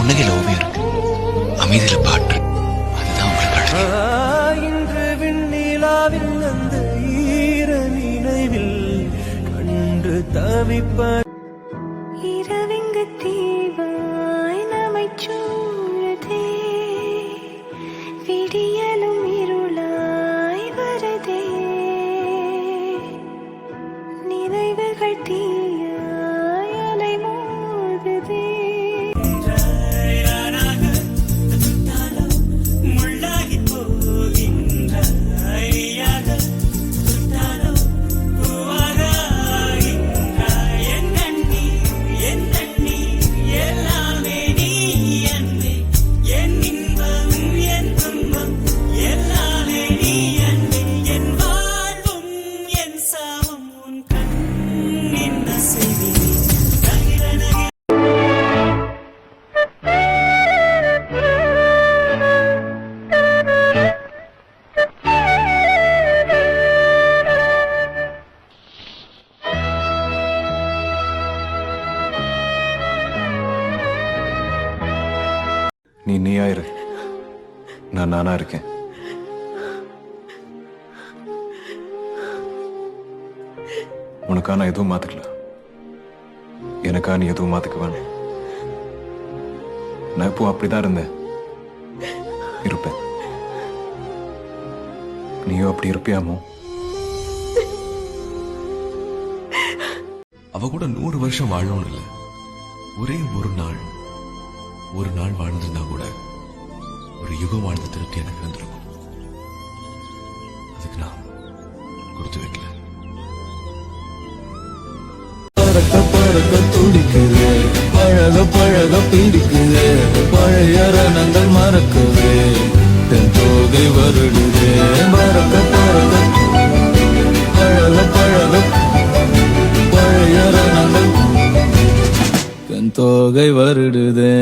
புன்னகையில ஓவியம் இருக்கு, அமைதியில பாட்டு. அதுதான் உங்களுக்கு அழகு. இன்று விண்ணிலாவில் அந்த ஈர நினைவில் கண்டு தவிப்ப இரவிங்கு தீவாய் நமைச்சூழதே, விடியலும் இருளாய் வரதே, நினைவுகள் தீயாய் அலை மோதுதே. நீ நீயா இரு, நான் நானா இருக்கேன். உனக்கா நான் எதுவும் மாத்துக்கல, எனக்கா நீ எதுவும் மாத்துக்க வேணும். நான் இப்போ அப்படிதான் இருந்தேன், இருப்பேன். நீயும் அப்படி இருப்பியாமோ? அவ கூட 100 வருஷம் வாழணும்னு இல்லை, ஒரே ஒரு நாள் வாழ்ந்திருந்தா கூட ஒரு யுகம் வாழ்ந்த திருப்தி எனக்கு இருந்திருக்கும். அதுக்கு நான் கொடுத்து வைக்கல. பறக்க துடிக்குது, பழக பிடிக்குது, பழைய ரணங்கள் மறக்குது, தென் தோகை வருடுது. பறக்க பழக பழைய ரணங்கள் தென் தோகை வருடுது.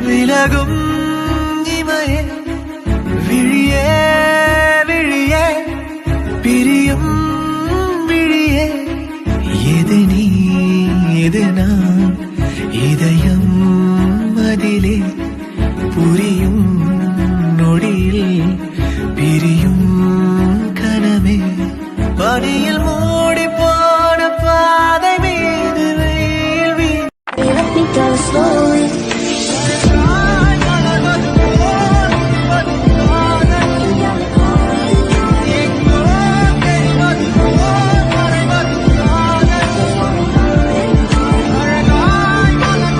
விலகும் இமையே, விழியே விழியே, பிரியும் விழியே, எது நீ எது நான், இதயம் அதிலே புரியும் நொடியில் பிரியும் கனவே, பணியில்